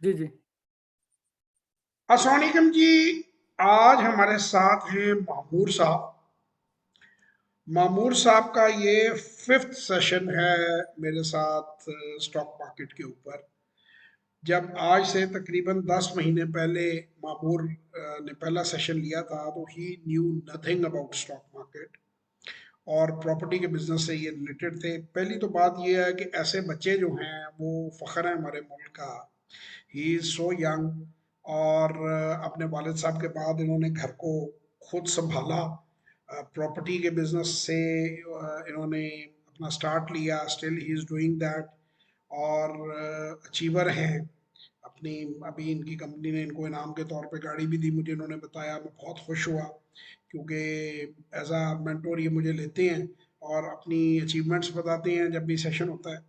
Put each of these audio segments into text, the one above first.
जी, जी। अस्सलाम वालेकुम जी। आज हमारे साथ हैं मामूर साहब। मामूर साहब का ये फिफ्थ सेशन है मेरे साथ स्टॉक मार्केट के ऊपर। जब आज से तकरीबन 10 महीने पहले मामूर ने पहला सेशन लिया था तो he knew nothing about stock market और प्रॉपर्टी के बिजनेस से ये रिलेटेड थे। पहली तो बात ये है कि ऐसे बच्चे जो हैं वो फ़ख्र है हमारे मुल्क का। ही इज़ सो यंग और अपने वालिद साहब के बाद इन्होंने घर को खुद संभाला। प्रॉपर्टी के बिजनेस से इन्होंने अपना स्टार्ट लिया। Still he is doing that और अचीवर हैं अपनी। अभी इनकी कंपनी ने इनको इनाम के तौर पे गाड़ी भी दी, मुझे इन्होंने बताया। मैं बहुत खुश हुआ क्योंकि एज अ मेंटोर ये मुझे लेते हैं और अपनी अचीवमेंट्स बताते हैं जब भी सेशन होता है।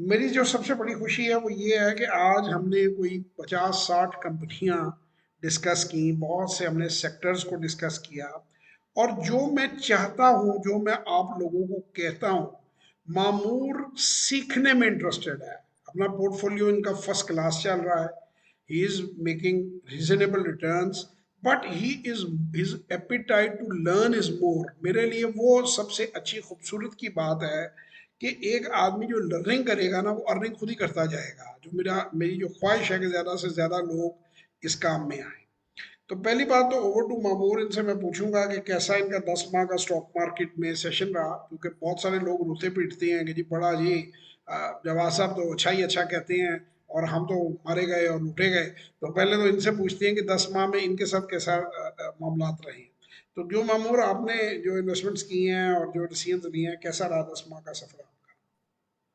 मेरी जो सबसे बड़ी खुशी है वो ये है कि आज हमने कोई 50-60 कंपनियां डिस्कस की, बहुत से हमने सेक्टर्स को डिस्कस किया। और जो मैं चाहता हूँ, जो मैं आप लोगों को कहता हूँ, मामूर सीखने में इंटरेस्टेड है। अपना पोर्टफोलियो इनका फर्स्ट क्लास चल रहा है। He is making reasonable returns but he is his appetite to learn is more. मेरे लिए वो सबसे अच्छी खूबसूरत की बात है कि एक आदमी जो लर्निंग करेगा ना वो अर्निंग खुद ही करता जाएगा। जो मेरी जो ख्वाहिश है कि ज़्यादा से ज़्यादा लोग इस काम में आए। तो पहली बात तो ओवर टू मामूर, इनसे मैं पूछूंगा कि कैसा इनका 10 माह का स्टॉक मार्केट में सेशन रहा, क्योंकि बहुत सारे लोग रोते पीटते हैं कि जी बड़ा जी जवाब साहब तो अच्छा ही अच्छा कहते हैं और हम तो मारे गए और लूटे गए। तो पहले तो इनसे पूछते हैं कि 10 माह में इनके साथ कैसा मामलात रहे। तो जो मामूर आपने जो इन्वेस्टमेंट्स किए हैं और जो डिसीजन लिए हैं, कैसा रहा 10 माह का सफर आपका?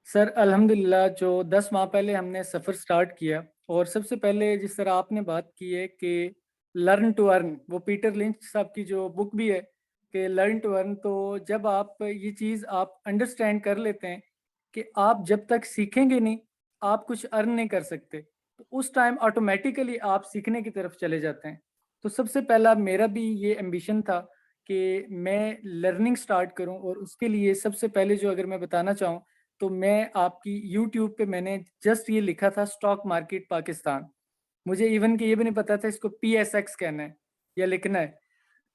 सर अल्हम्दुलिल्लाह, जो 10 माह पहले हमने सफ़र स्टार्ट किया, और सबसे पहले जिस तरह आपने बात की है कि लर्न टू अर्न, वो पीटर लिंच साहब की जो बुक भी है कि लर्न टू अर्न। तो जब आप ये चीज़ आप अंडरस्टैंड कर लेते हैं कि आप जब तक सीखेंगे नहीं, आप कुछ अर्न नहीं कर सकते, तो उस टाइम ऑटोमेटिकली आप सीखने की तरफ चले जाते हैं। तो सबसे पहला मेरा भी ये एम्बिशन था कि मैं लर्निंग स्टार्ट करूं, और उसके लिए सबसे पहले जो अगर मैं बताना चाहूँ, तो मैं आपकी यूट्यूब पे मैंने जस्ट ये लिखा था स्टॉक मार्केट पाकिस्तान। मुझे इवन कि ये भी नहीं पता था इसको PSX कहना है या लिखना है।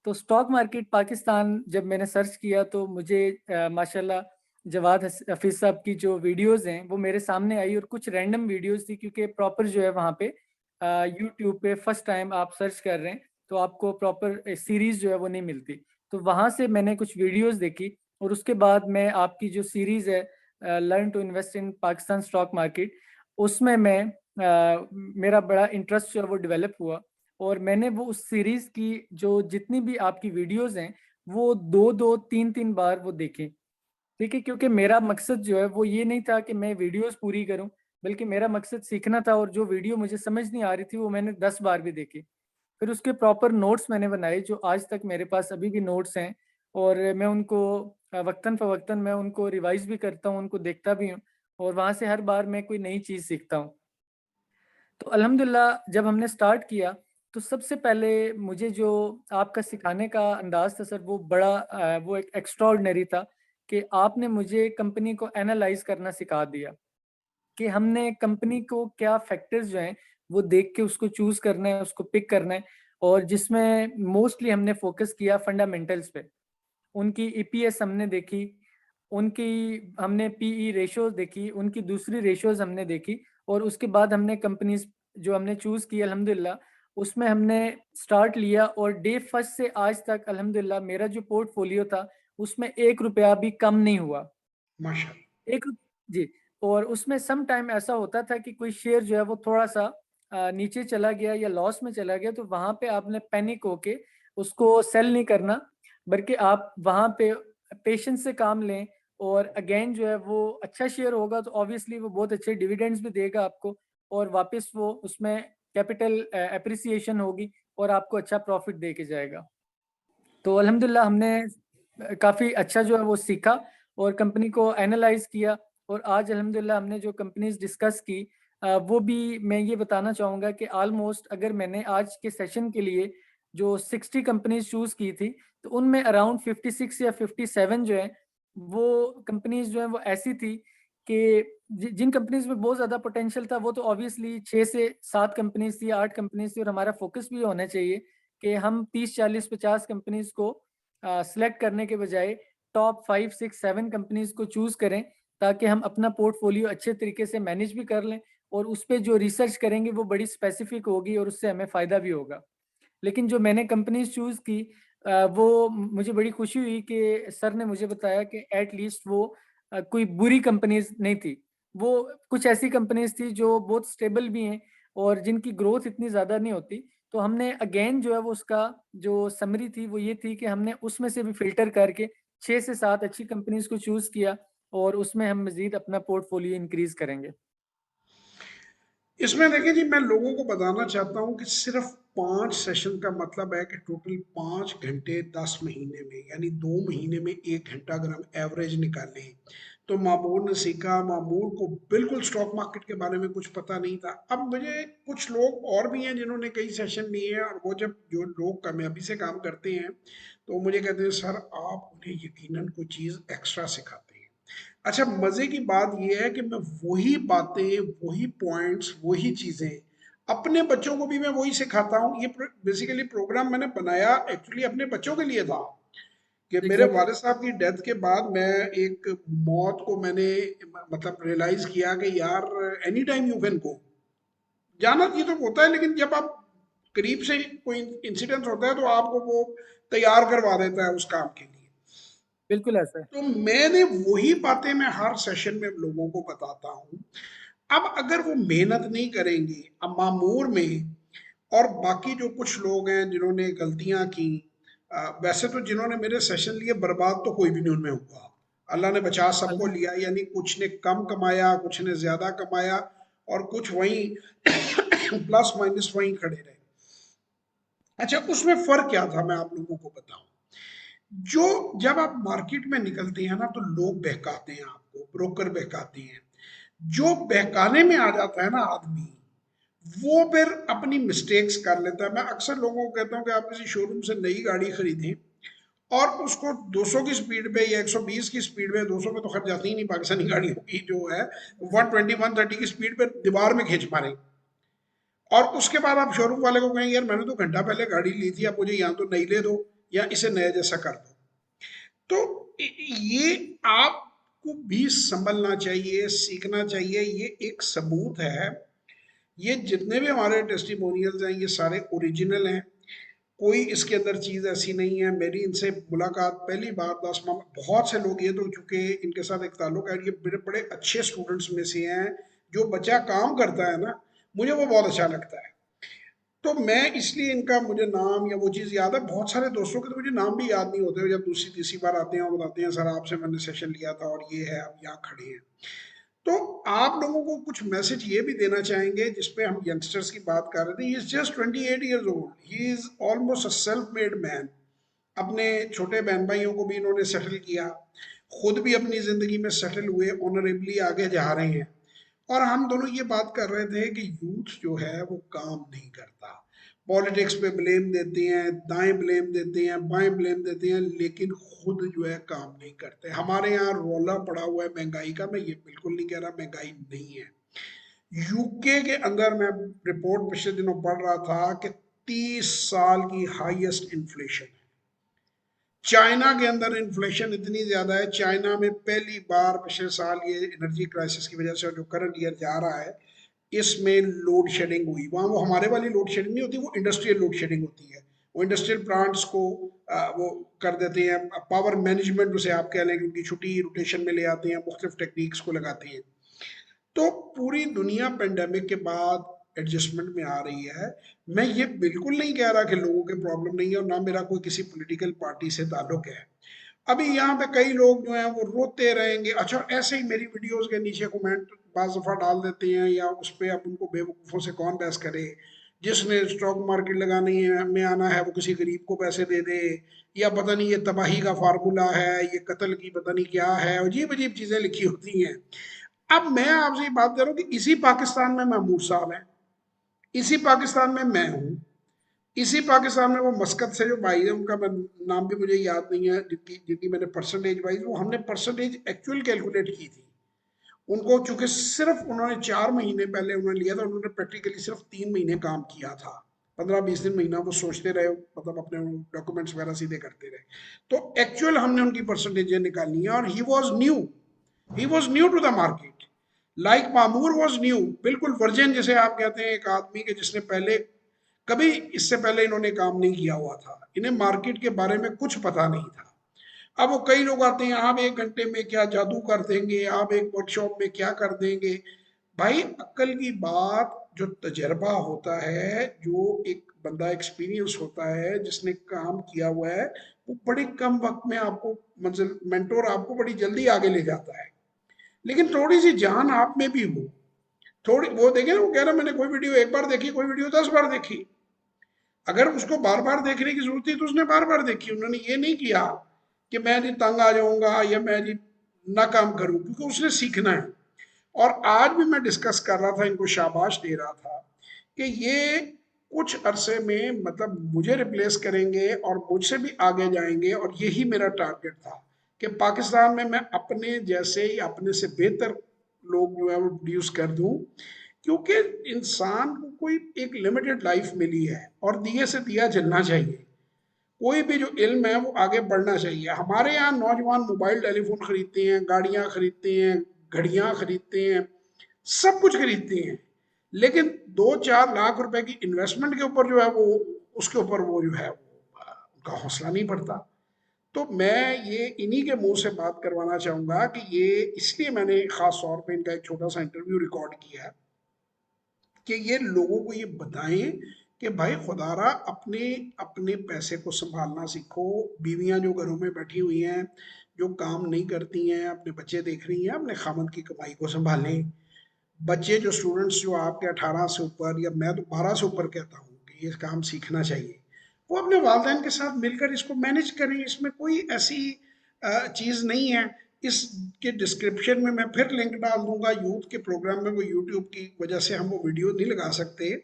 तो स्टॉक मार्केट पाकिस्तान जब मैंने सर्च किया तो मुझे माशाल्लाह जवाद हफीज़ साहब की जो वीडियोस हैं वो मेरे सामने आई, और कुछ रैंडम वीडियोस थी क्योंकि प्रॉपर जो है वहाँ पे यूट्यूब पे फर्स्ट टाइम आप सर्च कर रहे हैं तो आपको प्रॉपर सीरीज जो है वो नहीं मिलती। तो वहाँ से मैंने कुछ वीडियोस देखी, और उसके बाद मैं आपकी जो सीरीज है learn to invest in Pakistan stock market, उसमें मैं मेरा बड़ा इंटरेस्ट जो है वो डेवलप हुआ। और मैंने वो उस सीरीज की जो जितनी भी आपकी वीडियोस हैं वो दो दो तीन तीन बार वो देखें। ठीक है, क्योंकि मेरा मकसद जो है वो ये नहीं था कि मैं वीडियोस पूरी करूं, बल्कि मेरा मकसद सीखना था। और जो वीडियो मुझे समझ नहीं आ रही थी वो मैंने 10 बार भी देखी। फिर उसके प्रॉपर नोट्स मैंने बनाए, जो आज तक मेरे पास अभी भी नोट्स हैं, और मैं उनको वक्तन फ़वक्तन मैं उनको रिवाइज भी करता हूँ, उनको देखता भी हूँ, और वहाँ से हर बार मैं कोई नई चीज़ सीखता हूँ। तो अल्हम्दुलिल्लाह जब हमने स्टार्ट किया, तो सबसे पहले मुझे जो आपका सिखाने का अंदाज़ था सर, वो बड़ा वो एक एक्स्ट्राऑर्डिनरी था कि आपने मुझे कंपनी को एनालाइज़ करना सिखा दिया, कि हमने कंपनी को क्या फैक्टर्स जो हैं, वो देख के उसको चूज़ करना है, उसको पिक करना है। और जिसमें मोस्टली हमने फ़ोकस किया फंडामेंटल्स पे। उनकी ईपीएस हमने देखी, उनकी हमने पीई रेशियोज़ देखी, उनकी दूसरी रेशियोज़ हमने देखी, और उसके बाद हमने कंपनीज़ जो हमने चूज़ की अल्हम्दुलिल्लाह, उसमें हमने स्टार्ट लिया। और डे फर्स्ट से आज तक अल्हम्दुलिल्लाह मेरा जो पोर्टफोलियो था, उसमें ₹1 भी कम नहीं हुआ। माशाल्लाह। एक जी। और उसमें सम टाइम ऐसा होता था कि कोई शेयर जो है वो थोड़ा-सा नीचे चला गया या लॉस में चला गया, तो वहाँ पे आपने पैनिक होके उसको सेल नहीं करना, बल्कि आप वहाँ पे पेशेंस से काम लें। और अगेन जो है वो अच्छा शेयर होगा तो ऑब्वियसली वो बहुत अच्छे डिविडेंड्स भी देगा आपको, और वापस वो उसमें कैपिटल एप्रिसिएशन होगी, और आपको अच्छा प्रॉफिट दे के जाएगा। तो अल्हम्दुलिल्लाह हमने काफ़ी अच्छा जो है वो सीखा, और कंपनी को एनालाइज़ किया। और आज अल्हम्दुलिल्लाह हमने जो कंपनीज़ डिस्कस की, वो भी मैं ये बताना चाहूँगा कि ऑलमोस्ट अगर मैंने आज के सेशन के लिए जो 60 कंपनीज़ चूज़ की थी, तो उनमें अराउंड 56 या 57 जो है, वो कंपनीज़ जो हैं वो ऐसी थी कि जिन कंपनीज में बहुत ज़्यादा पोटेंशियल था वो तो ऑब्वियसली 6 से 7 कंपनीज थी, 8 कंपनीज थी, और हमारा फोकस भी होना चाहिए कि हम 30, 40, 50 कंपनीज को सिलेक्ट करने के बजाय टॉप 5, 6, 7 कंपनीज को चूज़ करें, ताकि हम अपना पोर्टफोलियो अच्छे तरीके से मैनेज भी कर लें और उस पे जो रिसर्च करेंगे वो बड़ी स्पेसिफिक होगी और उससे हमें फ़ायदा भी होगा। लेकिन जो मैंने कंपनीज चूज़ की वो मुझे बड़ी खुशी हुई कि सर ने मुझे बताया कि एट लीस्ट वो कोई बुरी कंपनीज नहीं थी। वो कुछ ऐसी कंपनीज थी जो बहुत स्टेबल भी हैं और जिनकी ग्रोथ इतनी ज़्यादा नहीं होती। तो हमने अगेन जो है वो उसका जो समरी थी वो ये थी कि हमने उसमें से भी फ़िल्टर करके 6 से 7 अच्छी कंपनीज को चूज़ किया और उसमें हम मज़ीद अपना पोर्टफोलियो इंक्रीज़ करेंगे। इसमें देखिए जी, मैं लोगों को बताना चाहता हूँ कि सिर्फ 5 सेशन का मतलब है कि टोटल 5 घंटे 10 महीने में, यानी 2 महीने में 1 घंटा अगर हम एवरेज निकालें, तो मामूर ने सीखा। मामूर को बिल्कुल स्टॉक मार्केट के बारे में कुछ पता नहीं था। अब मुझे कुछ लोग और भी हैं जिन्होंने कई सेशन लिए हैं, और वो जब जो लोग कामयाबी से काम करते हैं, तो मुझे कहते हैं सर आप उन्हें यकीनन कोई चीज़ एक्स्ट्रा सिखाते हैं। अच्छा, मजे की बात यह है कि मैं वही बातें, वही पॉइंट्स, वही चीजें अपने बच्चों को भी मैं वही सिखाता हूँ। ये बेसिकली प्रोग्राम मैंने बनाया एक्चुअली अपने बच्चों के लिए था कि मेरे एग्ज़ैक्टली। वालिद साहब की डेथ के बाद मैं एक मौत को मैंने मतलब रियलाइज किया कि यार any time you can go. जाना ये तो होता है, लेकिन जब आप करीब से कोई इंसिडेंट होता है तो आपको वो तैयार करवा देता है उस काम के लिए। बिल्कुल ऐसा है। तो मैंने वही बातें मैं हर सेशन में लोगों को बताता हूँ। अब अगर वो मेहनत नहीं करेंगे, अब मामूर में और बाकी जो कुछ लोग हैं जिन्होंने गलतियां की, वैसे तो जिन्होंने मेरे सेशन लिए बर्बाद तो कोई भी नहीं उनमें हुआ। अल्लाह ने बचा सबको अल्हम्द लिया, यानी कुछ ने कम कमाया, कुछ ने ज्यादा कमाया, और कुछ वहीं प्लस माइनस वहीं खड़े रहे। अच्छा, उसमें फर्क क्या था मैं आप लोगों को बताऊं। जो जब आप मार्केट में निकलते हैं ना, तो लोग बहकाते हैं आपको, ब्रोकर बहकाते हैं। जो बहकाने में आ जाता है ना आदमी, वो फिर अपनी मिस्टेक्स कर लेता है। मैं अक्सर लोगों को कहता हूँ कि आप किसी शोरूम से नई गाड़ी खरीदें और उसको 200 की स्पीड पे या 120 की स्पीड पे, 200 पे तो खर्च जाती ही नहीं पाकिस्तानी गाड़ियों की जो है, 120 130 की स्पीड पे दीवार में खींच मारे, और उसके बाद आप शोरूम वाले को कहेंगे यार मैंने तो घंटा पहले गाड़ी ली थी, अब मुझे यहाँ तो नई ले दो या इसे नया जैसा कर दो। तो ये आपको भी संभलना चाहिए, सीखना चाहिए। ये एक सबूत है, ये जितने भी हमारे टेस्टिमोनियल्स हैं ये सारे ओरिजिनल हैं। कोई इसके अंदर चीज़ ऐसी नहीं है। मेरी इनसे मुलाकात पहली बार 10 माह में, बहुत से लोग ये तो चूंकि इनके साथ एक ताल्लुक है, ये बड़े बड़े अच्छे स्टूडेंट्स में से हैं। जो बच्चा काम करता है ना, मुझे वो बहुत अच्छा लगता है। तो मैं इसलिए इनका मुझे नाम या वो चीज़ याद है। बहुत सारे दोस्तों के तो मुझे नाम भी याद नहीं होते, जब दूसरी तीसरी बार आते हैं और बताते हैं सर आपसे मैंने सेशन लिया था और ये है, अब यहाँ खड़े हैं। तो आप लोगों को कुछ मैसेज ये भी देना चाहेंगे, जिसपे हम यंगस्टर्स की बात कर रहे थे। He is just 28 years old, he is almost a self made man. अपने छोटे बहन भाइयों को भी इन्होंने सेटल किया, खुद भी अपनी जिंदगी में सेटल हुए, ऑनरेबली आगे जा रहे हैं। और हम दोनों ये बात कर रहे थे कि यूथ जो है वो काम नहीं करता। पॉलिटिक्स पे ब्लेम देते हैं, दाएं ब्लेम देते हैं, बाएं ब्लेम देते हैं, लेकिन खुद जो है काम नहीं करते। हमारे यहाँ रोला पड़ा हुआ है महंगाई का। मैं ये बिल्कुल नहीं कह रहा महंगाई नहीं है। यूके के अंदर मैं रिपोर्ट पिछले दिनों पढ़ रहा था कि 30 साल की हाईएस्ट इन्फ्लेशन है। चाइना के अंदर इन्फ्लेशन इतनी ज्यादा है, चाइना में पहली बार पिछले साल ये एनर्जी क्राइसिस की वजह से, और जो करंट ईयर जा रहा है इसमें लोड शेडिंग हुई। वहाँ वो हमारे वाली लोड शेडिंग नहीं होती, वो इंडस्ट्रियल लोड शेडिंग होती है। वो इंडस्ट्रियल प्लांट्स को वो कर देते हैं, पावर मैनेजमेंट उसे आप कह लें, उनकी छुट्टी रोटेशन में ले आते हैं, मुख्तलिफ टेक्निक्स को लगाते हैं। तो पूरी दुनिया पेंडेमिक के बाद एडजस्टमेंट में आ रही है। मैं ये बिल्कुल नहीं कह रहा कि लोगों के प्रॉब्लम नहीं है, और ना मेरा कोई किसी पॉलिटिकल पार्टी से ताल्लुक है। अभी यहाँ पे कई लोग जो हैं वो रोते रहेंगे। अच्छा, ऐसे ही मेरी वीडियोस के नीचे कमेंट बाज दफा डाल देते हैं, या उस पर अब उनको बेवकूफ़ों से कौन बहस करे। जिसने स्टॉक मार्केट लगाने में आना है वो किसी गरीब को पैसे दे दे, या पता नहीं ये तबाही का फार्मूला है, ये कत्ल की पता नहीं क्या है, अजीब अजीब चीजें लिखी होती हैं। अब मैं आपसे ये बात कर रहा हूँ कि इसी पाकिस्तान में महमूद साहब हैं, इसी पाकिस्तान में मैं हूँ, इसी पाकिस्तान में वो मस्कत से जो भाई है, उनका मैं नाम भी मुझे याद नहीं है, जिनकी जिनकी मैंने परसेंटेज वाइज, वो हमने परसेंटेज एक्चुअल कैलकुलेट की थी। उनको चूंकि सिर्फ उन्होंने 4 महीने पहले उन्होंने लिया था, उन्होंने प्रैक्टिकली सिर्फ 3 महीने काम किया था। 15-20 दिन महीना वो सोचते रहे, मतलब अपने डॉक्यूमेंट्स वगैरह सीधे करते रहे। तो एक्चुअल हमने उनकी परसेंटेजें निकाली है, और he was new to the market, like Mamoor was new, बिल्कुल वर्जिन जिसे आप कहते हैं, एक आदमी के जिसने पहले कभी इससे पहले इन्होंने काम नहीं किया हुआ था, इन्हें मार्केट के बारे में कुछ पता नहीं था। अब वो कई लोग आते हैं, आप 1 घंटे में क्या जादू कर देंगे, आप एक वर्कशॉप में क्या कर देंगे। भाई अक्ल की बात, जो तजर्बा होता है, जो एक बंदा एक्सपीरियंस होता है, जिसने काम किया हुआ है, वो बड़े कम वक्त में आपको मंजिल, मेंटोर आपको बड़ी जल्दी आगे ले जाता है। लेकिन थोड़ी सी जान आप में भी हो, थोड़ी वो देखे ना, वो कह रहा मैंने कोई वीडियो एक बार देखी, कोई वीडियो 10 बार देखी। अगर उसको बार बार देखने की जरूरत थी तो उसने बार बार देखी। उन्होंने ये नहीं किया कि मैं जी तंग आ जाऊंगा या मैं जी ना काम करूं, क्योंकि उसने सीखना है। और आज भी मैं डिस्कस कर रहा था, इनको शाबाश दे रहा था कि ये कुछ अरसे में मतलब मुझे रिप्लेस करेंगे और मुझसे भी आगे जाएंगे, और यही मेरा टारगेट था कि पाकिस्तान में मैं अपने जैसे ही अपने से बेहतर लोग जो है वो प्रोड्यूस कर दूं। क्योंकि इंसान को कोई एक लिमिटेड लाइफ मिली है, और दिए से दिया जलना चाहिए। कोई भी जो इल्म है वो आगे बढ़ना चाहिए। हमारे यहाँ नौजवान मोबाइल टेलीफोन खरीदते हैं, गाड़ियां खरीदते हैं, घड़ियां खरीदते हैं, सब कुछ खरीदते हैं, लेकिन 2-4 लाख रुपए की इन्वेस्टमेंट के ऊपर जो है वो, उसके ऊपर वो जो है वो उनका हौसला नहीं पड़ता। तो मैं ये इन्हीं के मुंह से बात करवाना चाहूंगा कि ये इसलिए मैंने खास तौर पे इनका एक छोटा सा इंटरव्यू रिकॉर्ड किया है कि ये लोगों को ये बताएं कि भाई खुदारा अपने अपने पैसे को संभालना सीखो। बीवियां जो घरों में बैठी हुई हैं, जो काम नहीं करती हैं, अपने बच्चे देख रही हैं, अपने खामन की कमाई को संभालें। बच्चे जो स्टूडेंट्स जो आपके 18 से ऊपर, या मैं तो 12 से ऊपर कहता हूँ कि ये काम सीखना चाहिए, वो अपने वालदेन के साथ मिलकर इसको मैनेज करें। इसमें कोई ऐसी चीज़ नहीं है। इसके डिस्क्रिप्शन में मैं फिर लिंक डाल दूंगा यूथ के प्रोग्राम में, वो यूट्यूब की वजह से हम वो वीडियो नहीं लगा सकते।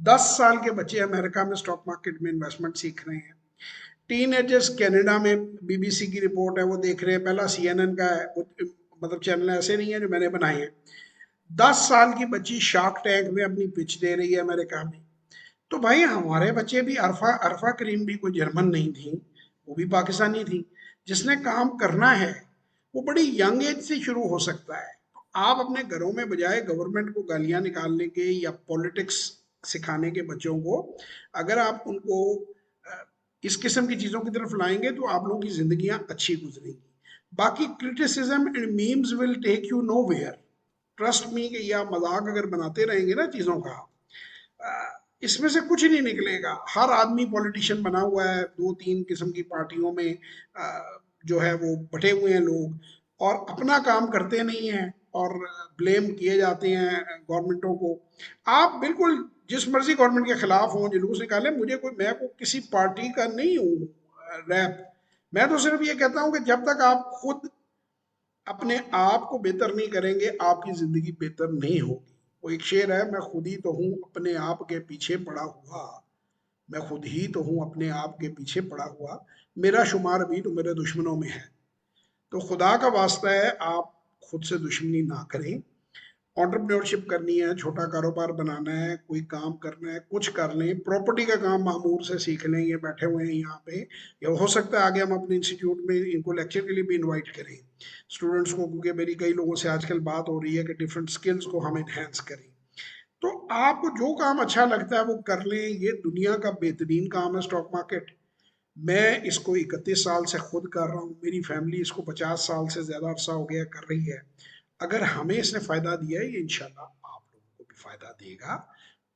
10 साल के बच्चे अमेरिका में स्टॉक मार्केट में इन्वेस्टमेंट सीख रहे हैं। टीन एजर्स कनाडा में, बीबीसी की रिपोर्ट है वो देख रहे हैं, पहला सीएनएन का है वो, मतलब चैनल ऐसे नहीं है जो मैंने बनाए हैं। 10 साल की बच्ची शार्क टैंक में अपनी पिच दे रही है अमेरिका में। तो भाई हमारे बच्चे भी, अरफा अरफा करीम भी कोई जर्मन नहीं थी, वो भी पाकिस्तानी थी। जिसने काम करना है वो बड़ी यंग एज से शुरू हो सकता है। आप अपने घरों में बजाय गवर्नमेंट को गालियां निकालने के या पॉलिटिक्स सिखाने के बच्चों को, अगर आप उनको इस किस्म की चीज़ों की तरफ लाएंगे तो आप लोगों की जिंदगियां अच्छी गुजरेंगी। बाकी criticism and memes will take you nowhere. Trust me कि ये आप मजाक अगर बनाते रहेंगे ना चीज़ों का, इसमें से कुछ नहीं निकलेगा। हर आदमी पॉलिटिशियन बना हुआ है, 2-3 किस्म की पार्टियों में जो है वो बटे हुए हैं लोग, और अपना काम करते नहीं हैं, और ब्लेम किए जाते हैं गवर्नमेंटों को। आप बिल्कुल जिस मर्जी गवर्नमेंट के खिलाफ हों, जुलूस निकालें, मुझे कोई, मैं को किसी पार्टी का नहीं हूँ रैप। मैं तो सिर्फ ये कहता हूँ कि जब तक आप खुद अपने आप को बेहतर नहीं करेंगे, आपकी जिंदगी बेहतर नहीं होगी। वो एक शेर है, मैं खुद ही तो हूँ अपने आप के पीछे पड़ा हुआ, मैं खुद ही तो हूँ अपने आप के पीछे पड़ा हुआ, मेरा शुमार भी तो मेरे दुश्मनों में है। तो खुदा का वास्ता है, आप खुद से दुश्मनी ना करें। एंटरप्रेन्योरशिप करनी है, छोटा कारोबार बनाना है, कोई काम करना है, कुछ कर लें। प्रॉपर्टी का काम मामूर से सीख लें, ये बैठे हुए हैं यहाँ पे, या हो सकता है आगे हम अपने इंस्टीट्यूट में इनको लेक्चर के लिए भी इनवाइट करें स्टूडेंट्स को, क्योंकि मेरी कई लोगों से आजकल बात हो रही है कि डिफरेंट स्किल्स को हम इन्हेंस करें। तो आपको जो काम अच्छा लगता है वो कर लें। ये दुनिया का बेहतरीन काम है स्टॉक मार्केट। मैं इसको 31 साल से खुद कर रहा हूँ, मेरी फैमिली इसको 50 साल से ज्यादा अरसा हो गया कर रही है। अगर हमें इसने फायदा दिया है, ये इंशाल्लाह आप लोगों को भी फायदा देगा।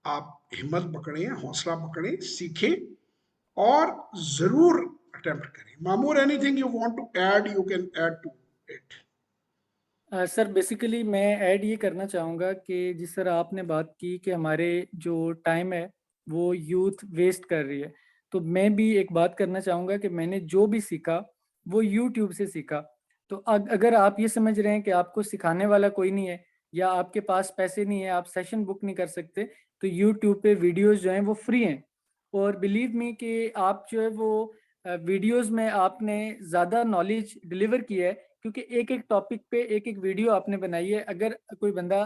आप हिम्मत पकड़ें, हौसला पकड़ें, सीखें, और जरूर अटेम्प्ट करें। Mamoor, anything you want to add, you can add to it. Sir basically मैं ऐड ये करना चाहूँगा कि जिस तरह आपने बात की कि हमारे जो टाइम है वो यूथ वेस्ट कर रही है, तो मैं भी एक बात करना चाहूँगा कि मैंने जो भी सीखा वो यूट्यूब से सीखा। तो अगर आप ये समझ रहे हैं कि आपको सिखाने वाला कोई नहीं है या आपके पास पैसे नहीं है, आप सेशन बुक नहीं कर सकते, तो यूट्यूब पे वीडियोस जो हैं वो फ्री हैं। और बिलीव मी कि आप जो है वो वीडियोस में आपने ज़्यादा नॉलेज डिलीवर की है, क्योंकि एक-एक टॉपिक पे एक-एक वीडियो आपने बनाई है। अगर कोई बंदा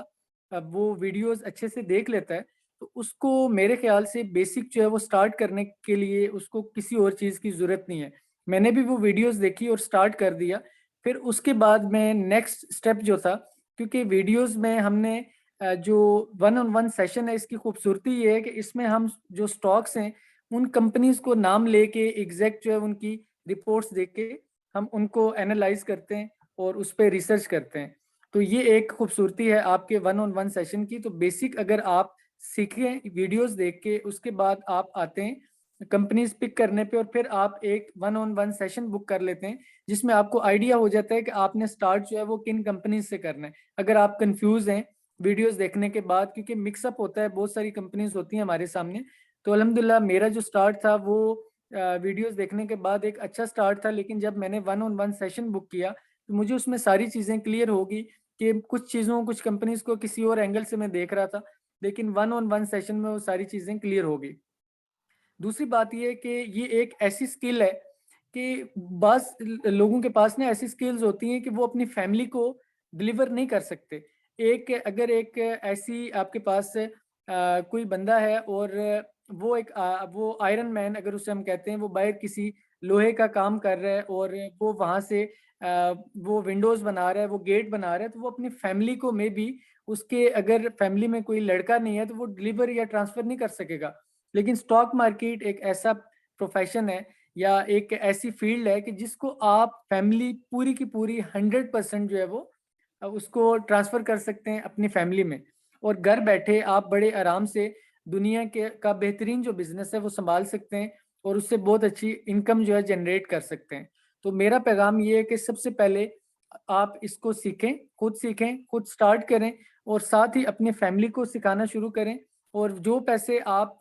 वो वीडियोज़ अच्छे से देख लेता है, तो उसको मेरे ख़्याल से बेसिक जो है वो स्टार्ट करने के लिए उसको किसी और चीज़ की ज़रूरत नहीं है। मैंने भी वो वीडियोज़ देखी और स्टार्ट कर दिया। फिर उसके बाद मैं नेक्स्ट स्टेप जो था, क्योंकि वीडियोज़ में हमने जो वन ऑन वन सेशन है, इसकी खूबसूरती ये है कि इसमें हम जो स्टॉक्स हैं, उन कंपनीज़ को नाम लेके एग्ज़ैक्ट जो है उनकी रिपोर्ट्स देख के हम उनको एनालाइज़ करते हैं और उस पे रिसर्च करते हैं। तो ये एक खूबसूरती है आपके वन ऑन वन सेशन की। तो बेसिक अगर आप सीखें वीडियोज़ देख के, उसके बाद आप आते हैं कंपनीज़ पिक करने पे और फिर आप एक one on one session book कर लेते हैं, जिसमें आपको आइडिया हो जाता है कि आपने स्टार्ट जो है वो किन कंपनीज़ से करना है। अगर आप कन्फ्यूज़ हैं वीडियोज़ देखने के बाद, क्योंकि मिक्स अप होता है, बहुत सारी कंपनीज़ होती हैं हमारे सामने। तो अल्हम्दुलिल्लाह मेरा जो स्टार्ट था वो वीडियोज़ देखने के बाद एक अच्छा स्टार्ट था, लेकिन जब मैंने one on one session book किया, तो मुझे उसमें सारी चीज़ें क्लियर हो गई कि कुछ चीज़ों कुछ कंपनीज़ को किसी और एंगल से मैं देख रहा था, लेकिन वन ऑन वन सेशन में वो सारी चीज़ें क्लियर हो गई। दूसरी बात ये है कि ये एक ऐसी स्किल है कि बाज़ लोगों के पास ना ऐसी स्किल्स होती हैं कि वो अपनी फैमिली को डिलीवर नहीं कर सकते। अगर एक ऐसी आपके पास कोई बंदा है और वो आयरन मैन अगर उसे हम कहते हैं, वो बाहर किसी लोहे का काम कर रहा है और वो वहाँ से वो विंडोज़ बना रहा है, वो गेट बना रहा है, तो वो अपनी फैमिली को मेबी उसके अगर फैमिली में कोई लड़का नहीं है, तो वो डिलीवर या ट्रांसफ़र नहीं कर सकेगा। लेकिन स्टॉक मार्केट एक ऐसा प्रोफ़ेशन है या एक ऐसी फ़ील्ड है कि जिसको आप फ़ैमिली पूरी की पूरी 100% जो है वो उसको ट्रांसफ़र कर सकते हैं अपनी फ़ैमिली में और घर बैठे आप बड़े आराम से दुनिया के का बेहतरीन जो बिज़नेस है वो सँभाल सकते हैं और उससे बहुत अच्छी इनकम जो है जनरेट कर सकते हैं। तो मेरा पैगाम ये है कि सबसे पहले आप इसको सीखें, खुद स्टार्ट करें और साथ ही अपनी फ़ैमिली को सिखाना शुरू करें और जो पैसे आप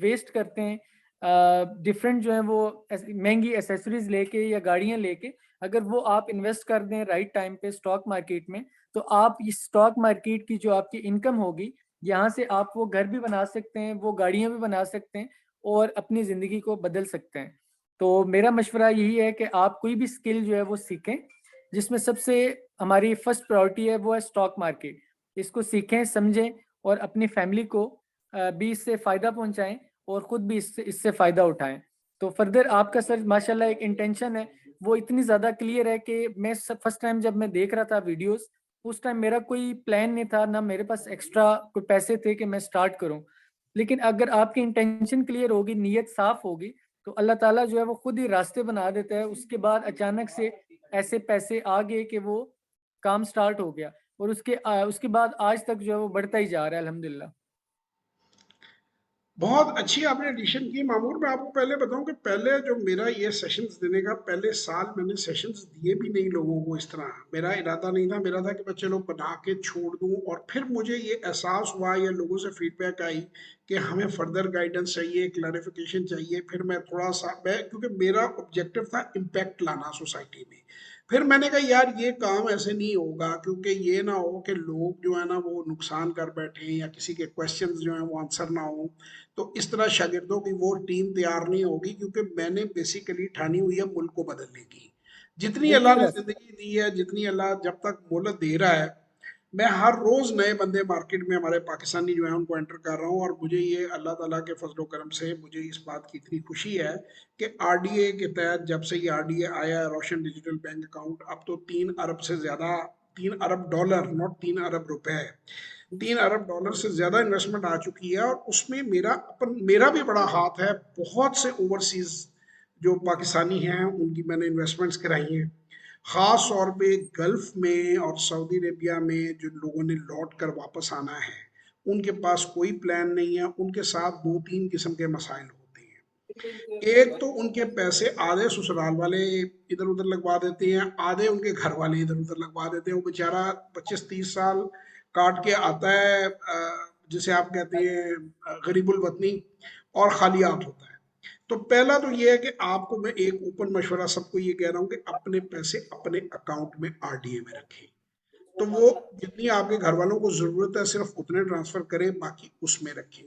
वेस्ट करते हैं डिफरेंट जो है वो महंगी एसेसरीज लेके या गाड़ियां लेके, अगर वो आप इन्वेस्ट कर दें राइट टाइम पे स्टॉक मार्केट में, तो आप इस स्टॉक मार्केट की जो आपकी इनकम होगी, यहाँ से आप वो घर भी बना सकते हैं, वो गाड़ियां भी बना सकते हैं और अपनी ज़िंदगी को बदल सकते हैं। तो मेरा मशवरा यही है कि आप कोई भी स्किल जो है वो सीखें, जिसमें सबसे हमारी फर्स्ट प्रायोरिटी है वो है स्टॉक मार्केट। इसको सीखें, समझें और अपनी फैमिली को भी इससे फ़ायदा पहुँचाएँ और खुद भी इससे इससे फ़ायदा उठाएँ। तो फर्दर आपका सर माशाल्लाह एक इंटेंशन है, वो इतनी ज़्यादा क्लियर है कि मैं फर्स्ट टाइम जब मैं देख रहा था वीडियोज़, उस टाइम मेरा कोई प्लान नहीं था, ना मेरे पास एक्स्ट्रा कोई पैसे थे कि मैं स्टार्ट करूँ। लेकिन अगर आपकी इंटेंशन क्लियर होगी, नीयत साफ़ होगी, तो अल्लाह ताला जो है वो खुद ही रास्ते बना देता है। उसके बाद अचानक से ऐसे पैसे आ गए कि वो काम स्टार्ट हो गया और उसके बाद आज तक जो है वो बढ़ता ही जा रहा है अल्हम्दुलिल्लाह। बहुत अच्छी आपने एडिशन की मामूर। मैं आपको पहले बताऊं कि पहले जो मेरा ये सेशंस देने का पहले साल मैंने सेशंस दिए भी नहीं लोगों को इस तरह। मेरा इरादा नहीं था, मेरा था कि मैं चलो बना के छोड़ दूं, और फिर मुझे ये एहसास हुआ या लोगों से फीडबैक आई कि हमें फर्दर गाइडेंस चाहिए, क्लैरिफिकेशन चाहिए। फिर मैं थोड़ा सा मैं क्योंकि मेरा ऑब्जेक्टिव था इम्पैक्ट लाना सोसाइटी में। फिर मैंने कहा यार ये काम ऐसे नहीं होगा, क्योंकि ये ना हो कि लोग जो है ना वो नुकसान कर बैठे या किसी के क्वेश्चंस जो हैं वो आंसर ना हो। तो इस तरह शागिर्दों की वो टीम तैयार नहीं होगी, क्योंकि मैंने बेसिकली ठानी हुई है मुल्क को बदलने की। जितनी अल्लाह ने बिल्कुल ऐसा। जिंदगी दी है, जितनी अल्लाह जब तक मोहलत दे रहा है, मैं हर रोज नए बंदे मार्केट में हमारे पाकिस्तानी जो है उनको एंटर कर रहा हूँ। और मुझे ये अल्लाह ताला के फजलो करम से मुझे इस बात की इतनी खुशी है कि आरडीए के तहत जब से ये आरडीए आया है, रोशन डिजिटल बैंक अकाउंट, अब तो 3 अरब से ज्यादा, $3 अरब, नॉट 3 अरब रुपए, $3 अरब से ज्यादा इन्वेस्टमेंट आ चुकी है। और उसमें मेरा भी बड़ा हाथ है। बहुत से ओवरसीज जो पाकिस्तानी हैं उनकी मैंने इन्वेस्टमेंट्स कराई हैं, खास तौर पे गल्फ में और सऊदी अरेबिया में। जो लोगों ने लौट कर वापस आना है, उनके पास कोई प्लान नहीं है, उनके साथ दो तीन किस्म के मसाइल होते हैं। एक तो उनके पैसे आधे ससुराल वाले इधर उधर लगवा देते हैं, आधे उनके घर वाले इधर उधर लगवा देते हैं। वो बेचारा 25-30 साल काट के आता है, जिसे आप कहते हैं गरीबुल वतनी, और खालियात होता है। तो पहला तो ये है कि आपको मैं एक ओपन मशवरा सबको ये कह रहा हूँ कि अपने पैसे अपने अकाउंट में आरडीए में रखें। तो वो जितनी आपके घर वालों को जरूरत है सिर्फ उतने ट्रांसफर करें, बाकी उसमें रखें।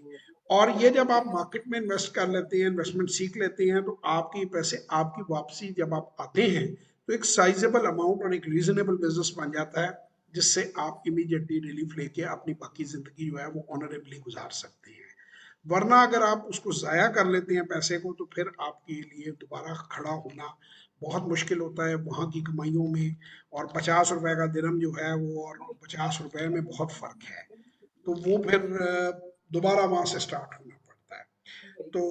और ये जब आप मार्केट में इन्वेस्ट कर लेते हैं, इन्वेस्टमेंट सीख लेते हैं, तो आपके पैसे आपकी वापसी जब आप आते हैं, तो एक साइजेबल अमाउंट और एक रीजनेबल बिजनेस बन जाता है, जिससे आप इमीडिएटली रिलीफ लेके अपनी बाकी ज़िंदगी जो है वो ऑनरेबली गुजार सकते हैं। वरना अगर आप उसको ज़ाया कर लेते हैं पैसे को, तो फिर आपके लिए दोबारा खड़ा होना बहुत मुश्किल होता है वहाँ की कमाइयों में। और 50 रुपए का दिरहम जो है वो और 50 रुपए में बहुत फ़र्क है। तो वो फिर दोबारा वहाँ से स्टार्ट होना पड़ता है। तो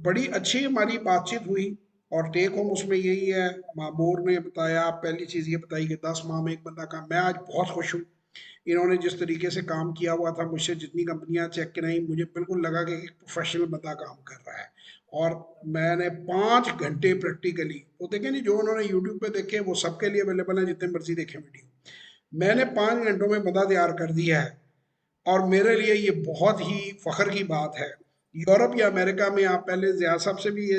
बड़ी अच्छी हमारी बातचीत हुई, और टेक होम उसमें यही है, मामूर ने बताया, पहली चीज़ ये बताई कि 10 माह में एक बंदा का, मैं आज बहुत खुश हूँ। इन्होंने जिस तरीके से काम किया हुआ था, मुझसे जितनी कंपनियां चेक कराई, मुझे बिल्कुल लगा कि एक प्रोफेशनल बंदा काम कर रहा है। और मैंने 5 घंटे प्रैक्टिकली, वो देखें नहीं, जो उन्होंने यूट्यूब पे देखे वो सबके लिए अवेलेबल है, जितने मर्जी देखें वीडियो। मैंने 5 घंटों में बंदा तैयार कर दिया है, और मेरे लिए ये बहुत ही फख्र की बात है। यूरोप या अमेरिका में, आप पहले ज़िया साहब से भी ये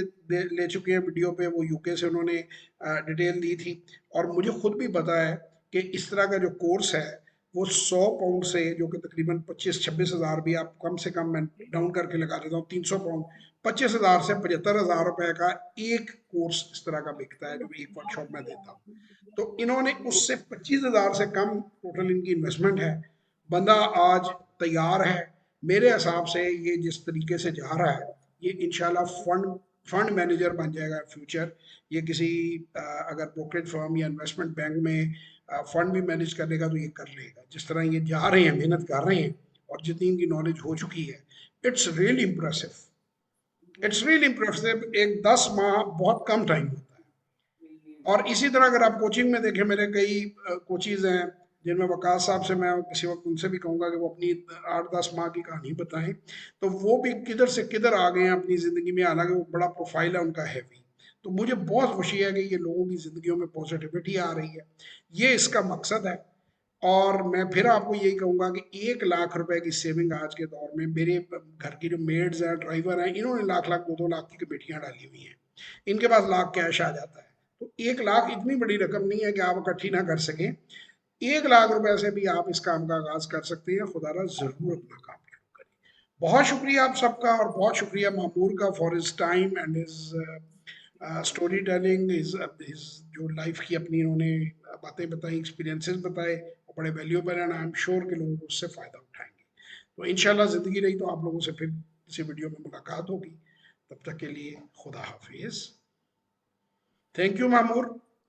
ले चुके हैं वीडियो पे, वो यूके से उन्होंने डिटेल दी थी, और मुझे खुद भी पता है कि इस तरह का जो कोर्स है वो 100 पाउंड से, जो कि तकरीबन 25-26 हज़ार भी आप कम से कम, मैं डाउन करके लगा देता हूँ, 300 पाउंड, 25 हज़ार से 75 हज़ार रुपए का एक कोर्स इस तरह का बिकता है, जो एक वर्कशॉप में देता हूँ। तो इन्होंने उससे 25 हज़ार से कम टोटल इनकी इन्वेस्टमेंट है। बंदा आज तैयार है। मेरे हिसाब से ये जिस तरीके से जा रहा है, ये इंशाल्लाह फंड फंड मैनेजर बन जाएगा फ्यूचर। ये किसी अगर ब्रोकरेज फर्म या इन्वेस्टमेंट बैंक में फंड भी मैनेज करने का, तो ये कर लेगा। जिस तरह ये जा रहे हैं, मेहनत कर रहे हैं, और जितनी इनकी नॉलेज हो चुकी है, it's really impressive. It's really impressive. एक 10 माह बहुत कम टाइम होता है। और इसी तरह अगर आप कोचिंग में देखें, मेरे कई कोचीज़ हैं जिनमें वकास साहब से, मैं किसी वक्त उनसे भी कहूँगा कि वो अपनी 8-10 माह की कहानी बताएं, तो वो भी किधर से किधर आ गए हैं अपनी ज़िंदगी में। हालांकि वो बड़ा प्रोफाइल है उनका हैवी। तो मुझे बहुत खुशी है कि ये लोगों की ज़िंदगियों में पॉजिटिविटी आ रही है। ये इसका मकसद है। और मैं फिर आपको यही कहूँगा कि 1 लाख रुपए की सेविंग आज के दौर में, मेरे घर की जो मेड्स हैं, ड्राइवर हैं, इन्होंने लाख लाख 2-2 लाख की कमेटियाँ डाली हुई हैं। इनके पास लाख कैश आ जाता है। तो 1 लाख इतनी बड़ी रकम नहीं है कि आप इकट्ठी ना कर सकें। 1 लाख रुपए से भी आप इस काम का आगाज कर सकते हैं। खुदारा जरूर अपना काम शुरू करें। बहुत शुक्रिया आप सबका, और बहुत शुक्रिया मामूर का for his time and his story telling, his जो लाइफ की अपनी इन्होंने बातें बताई, एक्सपीरियंसेस बताए, और बड़े वैल्यूएबल हैं। आई एम श्योर कि लोगों को उससे फ़ायदा उठाएंगे। तो इंशाल्लाह ज़िंदगी रही तो आप लोगों से फिर किसी वीडियो में मुलाकात होगी। तब तक के लिए खुदा हाफिज़। Thank you मामूर।